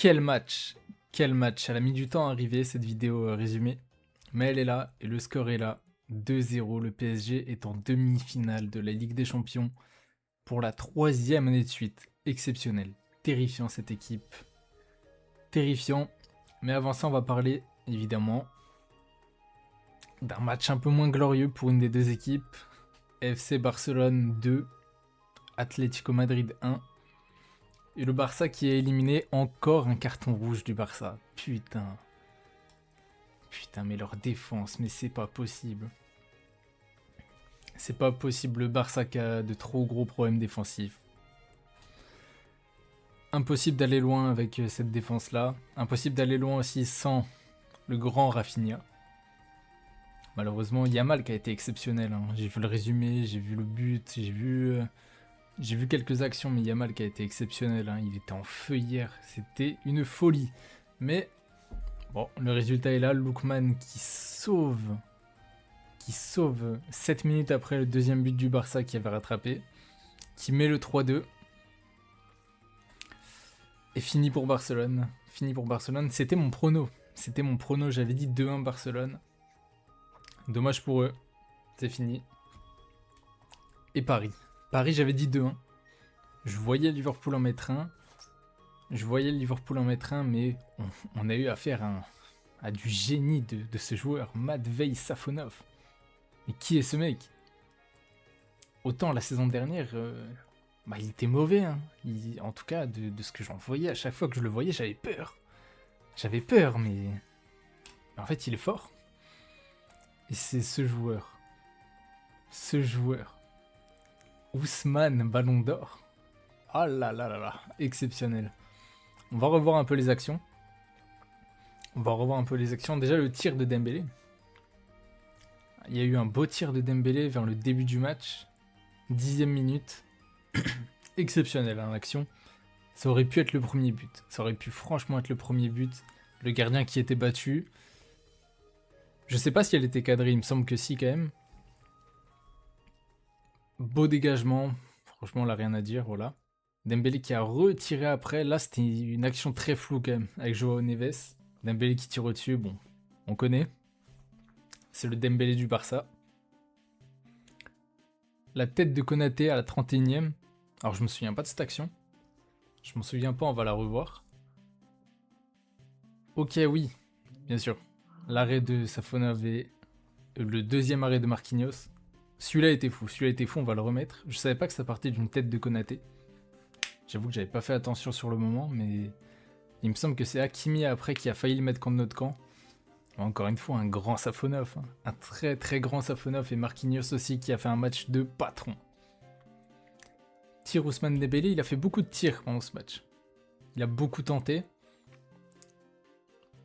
Quel match! Quel match! Elle a mis du temps à arriver cette vidéo résumée, mais elle est là et le score est là. 2-0, le PSG est en demi-finale de la Ligue des Champions pour la 3e année de suite. Exceptionnel, terrifiant cette équipe, terrifiant. Mais avant ça, on va parler évidemment d'un match un peu moins glorieux pour une des deux équipes. FC Barcelone 2, Atlético Madrid 1. Et le Barça qui est éliminé, encore un carton rouge du Barça. Putain. Putain, mais leur défense, mais c'est pas possible. C'est pas possible, le Barça qui a de trop gros problèmes défensifs. Impossible d'aller loin avec cette défense-là. Impossible d'aller loin aussi sans le grand Rafinha. Malheureusement, Yamal qui a été exceptionnel. Hein. J'ai vu le résumé, j'ai vu le but, j'ai vu quelques actions, mais Yamal qui a été exceptionnel. Hein. Il était en feu hier, c'était une folie. Mais bon, le résultat est là. Lookman qui sauve 7 minutes après le deuxième but du Barça qui avait rattrapé, qui met le 3-2. Et fini pour Barcelone. C'était mon prono. J'avais dit 2-1 Barcelone. Dommage pour eux. C'est fini. Et Paris, j'avais dit 2-1. Je voyais Liverpool en mettre un. Mais on a eu affaire à du génie de ce joueur, Matvei Safonov. Mais qui est ce mec? Autant la saison dernière, il était mauvais. Hein. En tout cas, de ce que j'en voyais, à chaque fois que je le voyais, j'avais peur. Mais en fait, il est fort. Et c'est ce joueur. Ousmane Ballon d'Or. Ah là là là là, exceptionnel. On va revoir un peu les actions. Déjà, le tir de Dembélé. Il y a eu un beau tir de Dembélé vers le début du match. 10e minute. Exceptionnel, hein, l'action. Ça aurait pu être le premier but. Ça aurait pu franchement être le premier but. Le gardien qui était battu. Je sais pas si elle était cadrée, il me semble que si quand même. Beau dégagement. Franchement, là, rien à dire, voilà. Dembélé qui a retiré après. Là, c'était une action très floue quand même, avec Joao Neves. Dembélé qui tire au-dessus, bon, on connaît. C'est le Dembélé du Barça. La tête de Konaté à la 31e. Alors, je me souviens pas de cette action. Je m'en souviens pas, on va la revoir. Ok, oui, bien sûr. L'arrêt de Safonov et le deuxième arrêt de Marquinhos. Celui-là était fou, on va le remettre. Je savais pas que ça partait d'une tête de Konaté. J'avoue que j'avais pas fait attention sur le moment, mais il me semble que c'est Hakimi après qui a failli le mettre contre notre camp. Encore une fois, un grand Safonov. Hein. Un très très grand Safonov et Marquinhos aussi qui a fait un match de patron. Tir Ousmane Dembélé, il a fait beaucoup de tirs pendant ce match. Il a beaucoup tenté.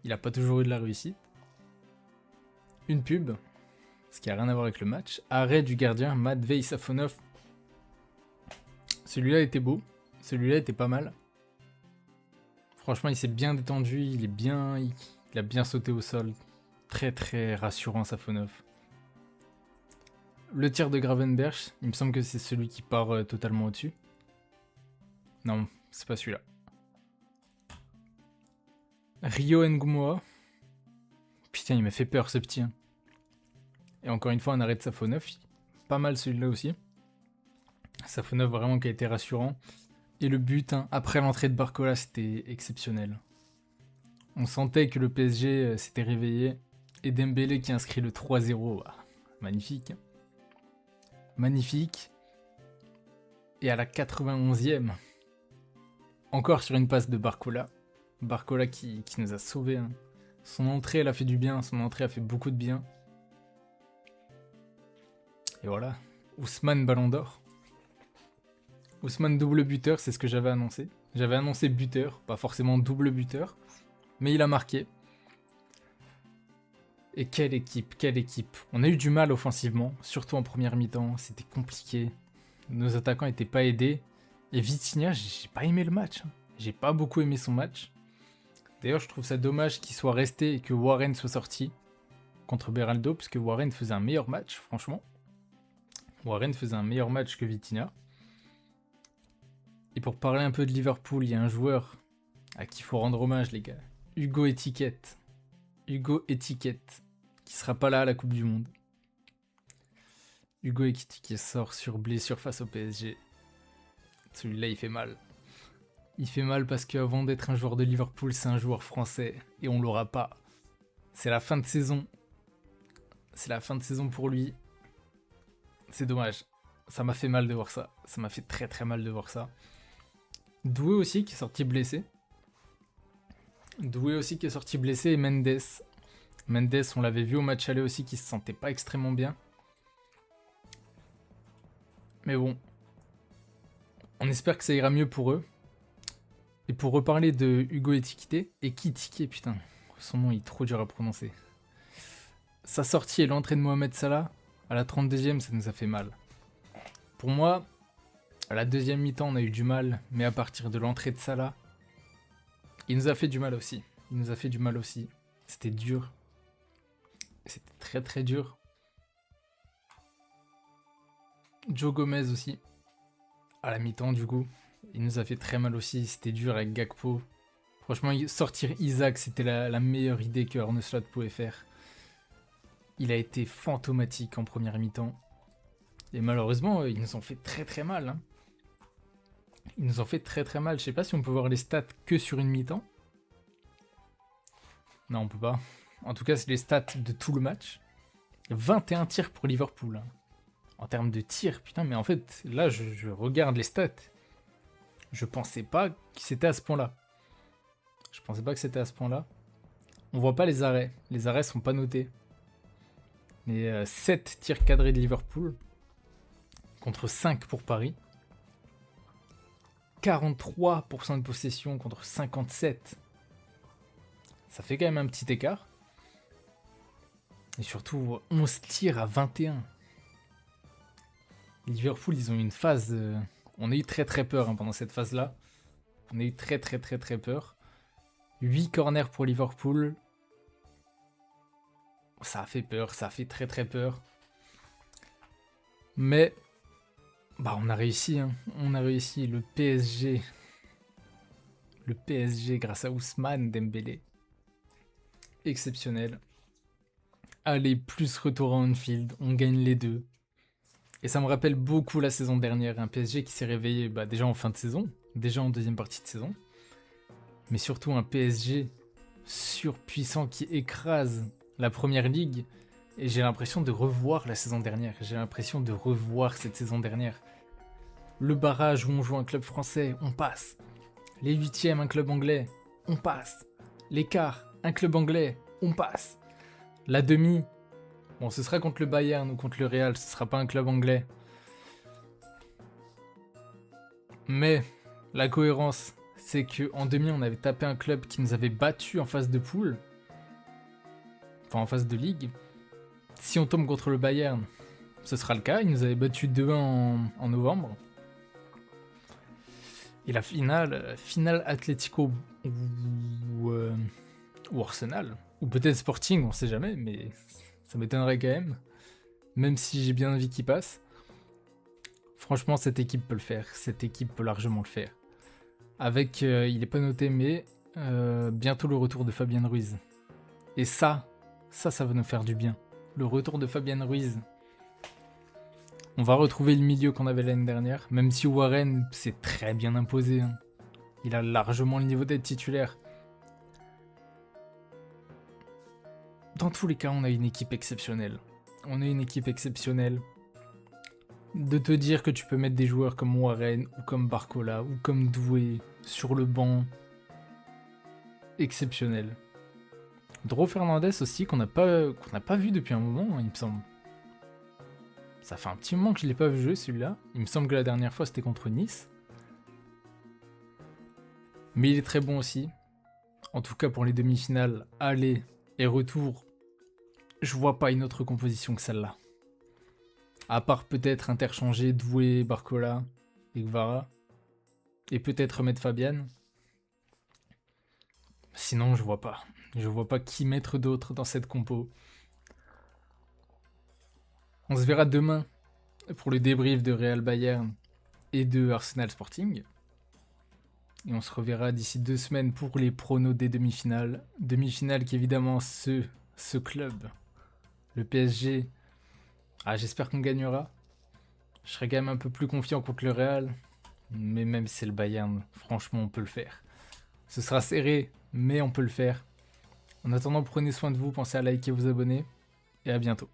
Il a pas toujours eu de la réussite. Une pub, ce qui a rien à voir avec le match. Arrêt du gardien Matvei Safonov. Celui-là était beau. Celui-là était pas mal. Franchement, il s'est bien détendu. Il a bien sauté au sol. Très très rassurant Safonov. Le tir de Gravenberch, il me semble que c'est celui qui part totalement au-dessus. Non, c'est pas celui-là. Rio Ngumoa. Putain, il m'a fait peur ce petit. Hein. Et encore une fois, un arrêt de Safonov. Pas mal celui-là aussi. Safonov vraiment qui a été rassurant. Et le but, hein, après l'entrée de Barcola, c'était exceptionnel. On sentait que le PSG s'était réveillé. Et Dembélé qui inscrit le 3-0. Ah, magnifique. Magnifique. Et à la 91e, encore sur une passe de Barcola. Barcola qui nous a sauvés. Hein. Son entrée, elle a fait du bien. Son entrée a fait beaucoup de bien. Et voilà. Ousmane Ballon d'Or. Ousmane double buteur, c'est ce que j'avais annoncé. J'avais annoncé buteur, pas forcément double buteur. Mais il a marqué. Et quelle équipe. On a eu du mal offensivement, surtout en première mi-temps. C'était compliqué. Nos attaquants n'étaient pas aidés. Et Vitinha, j'ai pas aimé le match. J'ai pas beaucoup aimé son match. D'ailleurs, je trouve ça dommage qu'il soit resté et que Warren soit sorti contre Beraldo, parce que Warren faisait un meilleur match, franchement. Warren faisait un meilleur match que Vitinha. Et pour parler un peu de Liverpool, il y a un joueur À qui faut rendre hommage, les gars. Hugo Étiquette. Hugo Étiquette. Qui sera pas là à la Coupe du Monde. Hugo Étiquette qui sort sur blessure face au PSG. Celui-là, il fait mal. Il fait mal parce qu'avant d'être un joueur de Liverpool, c'est un joueur français. Et on l'aura pas. C'est la fin de saison. C'est la fin de saison pour lui. C'est dommage. Ça m'a fait mal de voir ça. Ça m'a fait très très mal de voir ça. Doué aussi qui est sorti blessé. Doué aussi qui est sorti blessé et Mendes. Mendes, on l'avait vu au match aller aussi qui se sentait pas extrêmement bien. Mais bon. On espère que ça ira mieux pour eux. Et pour reparler de Hugo Ekitike, putain, son nom est trop dur à prononcer. Sa sortie et l'entrée de Mohamed Salah, à la 32e, ça nous a fait mal. Pour moi, à la deuxième mi-temps, on a eu du mal, mais à partir de l'entrée de Salah, il nous a fait du mal aussi. Il nous a fait du mal aussi. C'était dur. C'était très très dur. Joe Gomez aussi, à la mi-temps du coup. Il nous a fait très mal aussi, c'était dur avec Gakpo. Franchement, sortir Isaac, c'était la meilleure idée que Arne Slot pouvait faire. Il a été fantomatique en première mi-temps. Et malheureusement, ils nous ont fait très très mal. Hein. Ils nous ont fait très très mal. Je sais pas si on peut voir les stats que sur une mi-temps. Non, on peut pas. En tout cas, c'est les stats de tout le match. 21 tirs pour Liverpool. Hein. En termes de tirs, putain, mais en fait, là, je regarde les stats. Je pensais pas que c'était à ce point-là. Je pensais pas que c'était à ce point-là. On voit pas les arrêts. Les arrêts sont pas notés. Mais 7 tirs cadrés de Liverpool. Contre 5 pour Paris. 43% de possession contre 57. Ça fait quand même un petit écart. Et surtout, 11 tirs à 21. Liverpool, ils ont eu une phase... On a eu très très peur hein, pendant cette phase-là. On a eu très très très très peur. 8 corners pour Liverpool. Ça a fait peur, ça a fait très très peur. Mais... Bah on a réussi, hein. On a réussi. Le PSG... Le PSG grâce à Ousmane Dembélé. Exceptionnel. Allez, plus retour à Anfield. On gagne les deux. Et ça me rappelle beaucoup la saison dernière, un PSG qui s'est réveillé déjà en fin de saison, déjà en deuxième partie de saison, mais surtout un PSG surpuissant qui écrase la première ligue, et j'ai l'impression de revoir la saison dernière, j'ai l'impression de revoir cette saison dernière. Le barrage où on joue un club français, on passe. Les huitièmes, un club anglais, on passe. Les quarts, un club anglais, on passe. La demi... Bon, ce sera contre le Bayern ou contre le Real, ce sera pas un club anglais. Mais la cohérence, c'est qu'en demi, on avait tapé un club qui nous avait battu en phase de poule. Enfin, en phase de ligue. Si on tombe contre le Bayern, ce sera le cas. Il nous avait battu 2-1 en novembre. Et la finale Atlético ou Arsenal. Ou peut-être Sporting, on sait jamais, mais... Ça m'étonnerait quand même. Même si j'ai bien envie qu'il passe. Franchement, cette équipe peut le faire. Cette équipe peut largement le faire. Avec, il n'est pas noté, mais bientôt le retour de Fabien Ruiz. Et ça va nous faire du bien. Le retour de Fabien Ruiz. On va retrouver le milieu qu'on avait l'année dernière. Même si Warren s'est très bien imposé. Hein. Il a largement le niveau d'être titulaire. Dans tous les cas, on a une équipe exceptionnelle. On a une équipe exceptionnelle. De te dire que tu peux mettre des joueurs comme Warren, ou comme Barcola, ou comme Doué sur le banc. Exceptionnel. Dro Fernandez aussi, qu'on n'a pas vu depuis un moment, hein, il me semble. Ça fait un petit moment que je ne l'ai pas vu jouer celui-là. Il me semble que la dernière fois c'était contre Nice. Mais il est très bon aussi. En tout cas pour les demi-finales, aller et retour. Je vois pas une autre composition que celle-là. À part peut-être interchanger Doué, Barcola et Guevara. Et peut-être remettre Fabian. Sinon, je vois pas. Je vois pas qui mettre d'autre dans cette compo. On se verra demain pour le débrief de Real Bayern et de Arsenal Sporting. Et on se reverra d'ici 2 semaines pour les pronos des demi-finales. Demi-finales qui évidemment ce club, le PSG. Ah, j'espère qu'on gagnera. Je serais quand même un peu plus confiant contre le Real. Mais même si c'est le Bayern, franchement, on peut le faire. Ce sera serré, mais on peut le faire. En attendant, prenez soin de vous, pensez à liker, vous abonner. Et à bientôt.